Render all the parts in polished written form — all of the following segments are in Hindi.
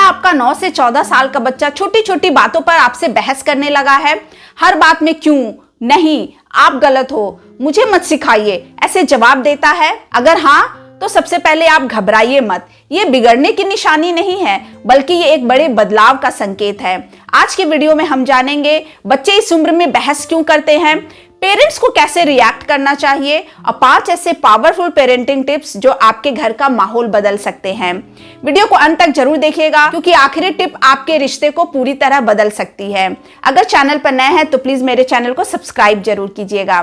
आपका 9 से 14 साल का बच्चा छोटी छोटी बातों पर आपसे बहस करने लगा है? हर बात में क्यों, नहीं, आप गलत हो, मुझे मत सिखाइए, ऐसे जवाब देता है? अगर हाँ, तो सबसे पहले आप घबराइए मत। ये बिगड़ने की निशानी नहीं है, बल्कि ये एक बड़े बदलाव का संकेत है। आज की वीडियो में हम जानेंगे बच्चे इस उम्र में बहस क्यों करते हैं, पेरेंट्स को कैसे रिएक्ट करना चाहिए और 5 ऐसे पावरफुल पेरेंटिंग टिप्स जो आपके घर का माहौल बदल सकते हैं। वीडियो को अंत तक जरूर देखिएगा, क्योंकि आखिरी टिप आपके रिश्ते को पूरी तरह बदल सकती है। अगर चैनल पर नए हैं तो प्लीज मेरे चैनल को सब्सक्राइब जरूर कीजिएगा।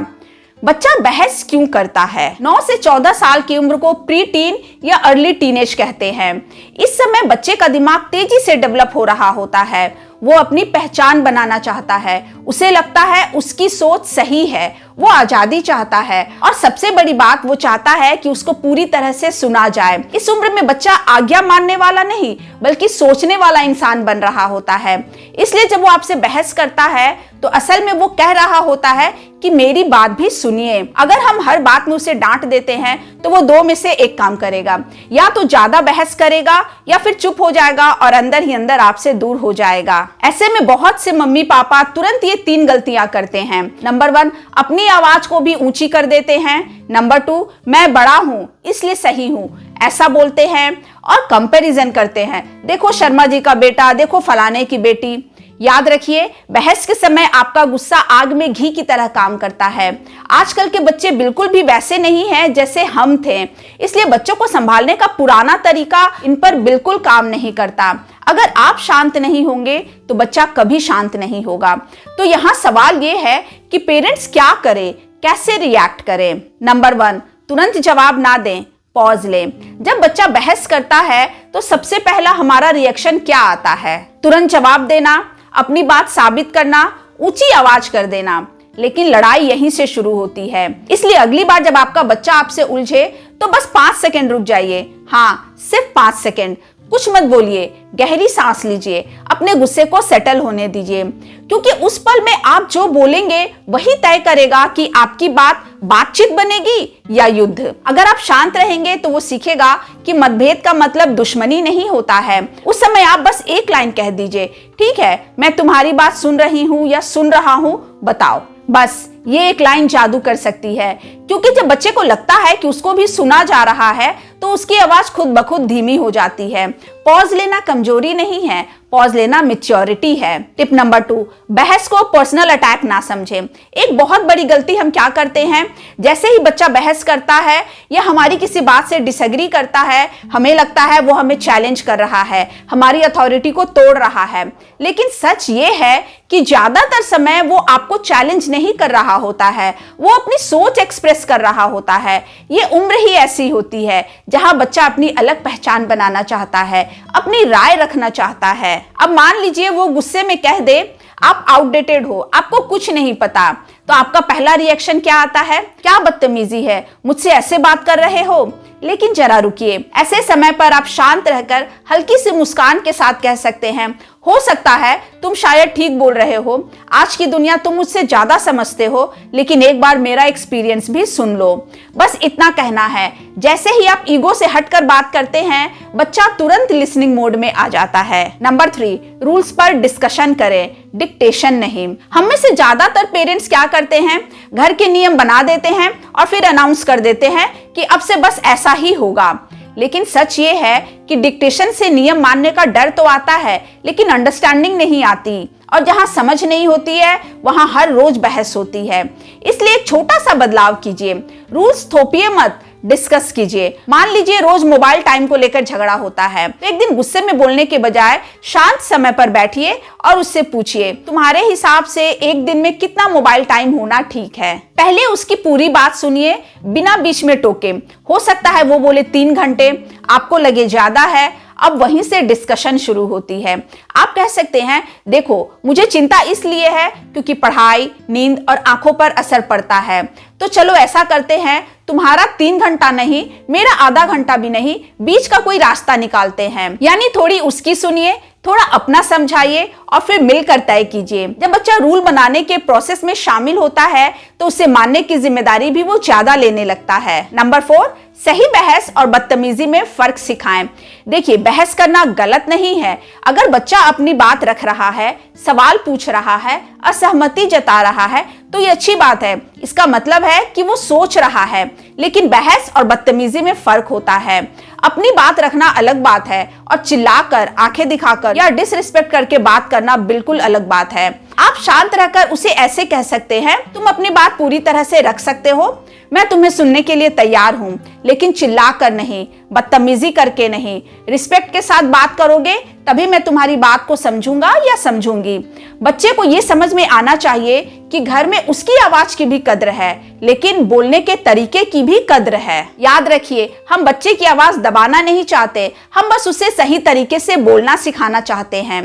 बच्चा बहस क्यों करता है? 9 से 14 साल की उम्र को प्री टीन या अर्ली टीनेज कहते हैं। इस समय बच्चे का दिमाग तेजी से डेवलप हो रहा होता है। वो अपनी पहचान बनाना चाहता है, उसे लगता है उसकी सोच सही है, वो आजादी चाहता है और सबसे बड़ी बात, वो चाहता है कि उसको पूरी तरह से सुना जाए। इस उम्र में बच्चा आज्ञा मानने वाला नहीं, बल्कि सोचने वाला इंसान बन रहा होता है। इसलिए जब वो आपसे बहस करता है तो असल में वो कह रहा होता है कि मेरी बात भी सुनिए। अगर हम हर बात में उसे डांट देते हैं तो वो 2 में से एक काम करेगा, या तो ज्यादा बहस करेगा या फिर चुप हो जाएगा और अंदर ही अंदर आपसे दूर हो जाएगा। ऐसे में बहुत से मम्मी पापा तुरंत ये 3 गलतियां करते हैं। नंबर 1, अपनी आवाज को भी ऊंची कर देते हैं। नंबर 2, मैं बड़ा हूं इसलिए सही हूं, ऐसा बोलते हैं। और कंपैरिजन करते हैं, देखो शर्मा जी का बेटा, देखो फलाने की बेटी। याद रखिए, बहस के समय आपका गुस्सा आग में घी की तरह काम करता है। आजकल के बच्चे बिल्कुल भी वैसे नहीं हैं जैसे हम थे, इसलिए बच्चों को संभालने का पुराना तरीका इन पर बिल्कुल काम नहीं करता। अगर आप शांत नहीं होंगे तो बच्चा कभी शांत नहीं होगा। तो यहाँ सवाल ये है कि पेरेंट्स क्या करें, कैसे रिएक्ट करें। नंबर 1, तुरंत जवाब ना दें, पॉज लें। जब बच्चा बहस करता है तो सबसे पहला हमारा रिएक्शन क्या आता है? तुरंत जवाब देना, अपनी बात साबित करना, ऊंची आवाज कर देना। लेकिन लड़ाई यहीं से शुरू होती है। इसलिए अगली बार जब आपका बच्चा आपसे उलझे तो बस 5 सेकंड रुक जाइए। हाँ, सिर्फ 5 सेकंड, कुछ मत बोलिए, गहरी सांस लीजिए, अपने गुस्से को सेटल होने दीजिए, क्योंकि उस पल में आप जो बोलेंगे वही तय करेगा कि आपकी बातचीत बनेगी या युद्ध। अगर आप शांत रहेंगे तो वो सीखेगा कि मतभेद का मतलब दुश्मनी नहीं होता है। उस समय आप बस एक लाइन कह दीजिए, ठीक है, मैं तुम्हारी बात सुन रही हूँ या सुन रहा हूँ, बताओ। बस ये एक लाइन जादू कर सकती है, क्योंकि जब बच्चे को लगता है कि उसको भी सुना जा रहा है तो उसकी आवाज खुद ब खुद धीमी हो जाती है। पॉज लेना कमजोरी नहीं है, पॉज लेना मैच्योरिटी है। टिप नंबर 2, बहस को पर्सनल अटैक ना समझें। एक बहुत बड़ी गलती हम क्या करते हैं, जैसे ही बच्चा बहस करता है या हमारी किसी बात से डिसएग्री करता है, हमें लगता है वो हमें चैलेंज कर रहा है, हमारी अथॉरिटी को तोड़ रहा है। लेकिन सच ये है कि ज्यादातर समय वो आपको चैलेंज नहीं कर रहा होता है, वो अपनी सोच एक्सप्रेस कर रहा होता है। ये उम्र ही ऐसी होती है जहां बच्चा अपनी अलग पहचान बनाना चाहता है, अपनी राय रखना चाहता है। अब मान लीजिए वो गुस्से में कह दे, आप आउटडेटेड हो, आपको कुछ नहीं पता, तो आपका पहला रिएक्शन क्या आता है? क्या बदतमीजी है, मुझसे ऐसे बात कर रहे हो? लेकिन जरा रुकिए, ऐसे समय पर आप शांत रहकर हल्की सी मुस्कान के साथ कह सकते हैं, हो सकता है तुम शायद ठीक बोल रहे हो, आज की दुनिया तुम मुझसे ज्यादा समझते हो, लेकिन एक बार मेरा एक्सपीरियंस भी सुन लो। बस इतना कहना है। जैसे ही आप ईगो से हटकर बात करते हैं, बच्चा तुरंत लिसनिंग मोड में आ जाता है। नंबर 3, रूल्स पर डिस्कशन करें, डिक्टेशन नहीं। हम में से ज्यादातर पेरेंट्स क्या करते हैं, घर के नियम बना देते हैं और फिर अनाउंस कर देते हैं कि अब से बस ऐसा ही होगा। लेकिन सच ये है कि डिक्टेशन से नियम मानने का डर तो आता है, लेकिन अंडरस्टैंडिंग नहीं आती, और जहां समझ नहीं होती है वहां हर रोज बहस होती है। इसलिए एक छोटा सा बदलाव कीजिए, रूल्स थोपिए मत, डिस्कस कीजिए। मान लीजिए रोज मोबाइल टाइम को लेकर झगड़ा होता है, तो एक दिन गुस्से में बोलने के बजाय शांत समय पर बैठिए और उससे पूछिए, तुम्हारे हिसाब से एक दिन में कितना मोबाइल टाइम होना ठीक है? पहले उसकी पूरी बात सुनिए, बिना बीच में टोके। हो सकता है वो बोले 3 घंटे, आपको लगे ज्यादा है। अब वहीं से डिस्कशन शुरू होती है। आप कह सकते हैं, देखो मुझे चिंता इसलिए है क्योंकि पढ़ाई, नींद और आंखों पर असर पड़ता है, तो चलो ऐसा करते हैं, तुम्हारा 3 घंटा नहीं, मेरा आधा घंटा भी नहीं, बीच का कोई रास्ता निकालते हैं। यानी थोड़ी उसकी सुनिए, थोड़ा अपना समझाइए और फिर मिलकर तय कीजिए। जब बच्चा रूल बनाने के प्रोसेस में शामिल होता है तो उसे मानने की जिम्मेदारी भी वो ज्यादा लेने लगता है। नंबर 4, सही बहस और बदतमीजी में फर्क सिखाएं। देखिए, बहस करना गलत नहीं है। अगर बच्चा अपनी बात रख रहा है, सवाल पूछ रहा है, असहमति जता रहा है तो ये अच्छी बात है। इसका मतलब है कि वो सोच रहा है। लेकिन बहस और बदतमीजी में फर्क होता है। अपनी बात रखना अलग बात है और चिल्लाकर, आंखें दिखाकर या डिसरिस्पेक्ट करके बात करना बिल्कुल अलग बात है। आप शांत रहकर उसे ऐसे कह सकते हैं, तुम अपनी बात पूरी तरह से रख सकते हो, मैं तुम्हें सुनने के लिए तैयार हूं, लेकिन चिल्लाकर नहीं, बदतमीजी करके नहीं। रिस्पेक्ट के साथ बात करोगे तभी मैं तुम्हारी बात को समझूंगा या समझूंगी। बच्चे को ये समझ में आना चाहिए कि घर में उसकी आवाज की भी कद्र है, लेकिन बोलने के तरीके की भी कद्र है। याद रखिए, हम बच्चे की आवाज दबाना नहीं चाहते, हम बस उसे सही तरीके से बोलना सिखाना चाहते हैं।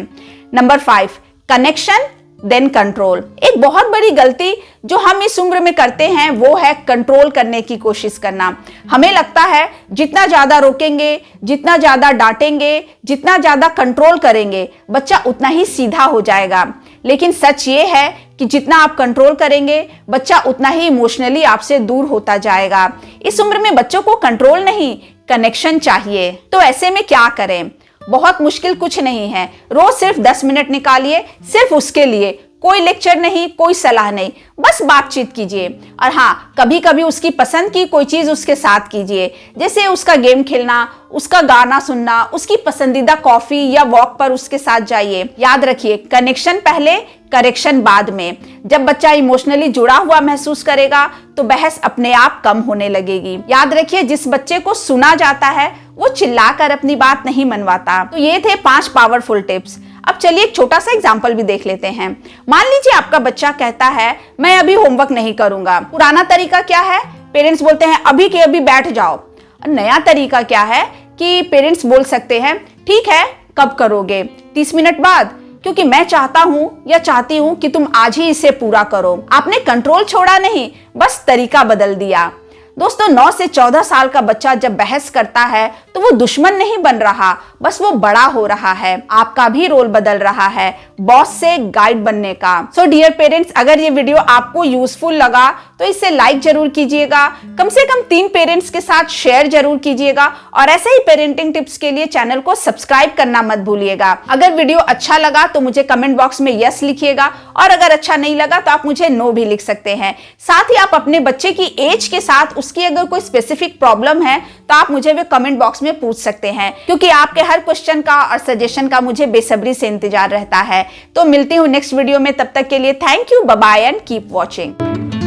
Number 5, connection then control. एक बहुत बड़ी गलती जो हम इस उम्र में करते हैं वो है कंट्रोल करने की कोशिश करना। हमें लगता है जितना ज्यादा रोकेंगे, जितना ज्यादा डांटेंगे, जितना ज्यादा कंट्रोल करेंगे, बच्चा उतना ही सीधा हो जाएगा। लेकिन सच ये है कि जितना आप कंट्रोल करेंगे, बच्चा उतना ही इमोशनली आपसे दूर होता जाएगा। इस उम्र में बच्चों को कंट्रोल नहीं, कनेक्शन चाहिए। तो ऐसे में क्या करें? बहुत मुश्किल कुछ नहीं है। रोज सिर्फ 10 मिनट निकालिए सिर्फ उसके लिए। कोई लेक्चर नहीं, कोई सलाह नहीं, बस बातचीत कीजिए। और हाँ, कभी कभी उसकी पसंद की कोई चीज उसके साथ कीजिए, जैसे उसका गेम खेलना, उसका गाना सुनना, उसकी पसंदीदा कॉफी या वॉक पर उसके साथ जाइए। याद रखिए, कनेक्शन पहले, करेक्शन बाद में। जब बच्चा इमोशनली जुड़ा हुआ महसूस करेगा तो बहस अपने आप कम होने लगेगी। याद रखिए, जिस बच्चे को सुना जाता है वो चिल्लाकर अपनी बात नहीं मनवाता। तो ये थे 5 पावरफुल टिप्स। अब चलिए एक छोटा सा एग्जाम्पल भी देख लेते हैं। मान लीजिए आपका बच्चा कहता है मैं अभी होमवर्क नहीं करूंगा। पुराना तरीका क्या है? पेरेंट्स बोलते हैं अभी के अभी बैठ जाओ। नया तरीका क्या है कि पेरेंट्स बोल सकते हैं ठीक है, कब करोगे? 30 मिनट बाद, क्योंकि मैं चाहता हूं या चाहती हूं कि तुम आज ही इसे पूरा करो। आपने कंट्रोल छोड़ा नहीं, बस तरीका बदल दिया। दोस्तों, 9 से 14 साल का बच्चा जब बहस करता है तो वो दुश्मन नहीं बन रहा, बस वो बड़ा हो रहा है। आपका भी रोल बदल रहा है, बॉस से गाइड बनने का। सो डियर पेरेंट्स, अगर ये वीडियो आपको यूजफुल लगा तो इसे लाइक जरूर कीजिएगा, कम से कम 3 पेरेंट्स के साथ शेयर जरूर कीजिएगा और ऐसे ही पेरेंटिंग टिप्स के लिए चैनल को सब्सक्राइब करना मत भूलिएगा। अगर वीडियो अच्छा लगा तो मुझे कमेंट बॉक्स में यस लिखिएगा और अगर अच्छा नहीं लगा तो आप मुझे नो भी लिख सकते हैं। साथ ही आप अपने बच्चे की एज के साथ उसकी अगर कोई स्पेसिफिक प्रॉब्लम है तो आप मुझे भी कमेंट बॉक्स में पूछ सकते हैं, क्योंकि आपके हर क्वेश्चन का और सजेशन का मुझे बेसब्री से इंतजार रहता है। तो मिलती हूँ नेक्स्ट वीडियो में, तब तक के लिए thank you, bye bye and keep watching.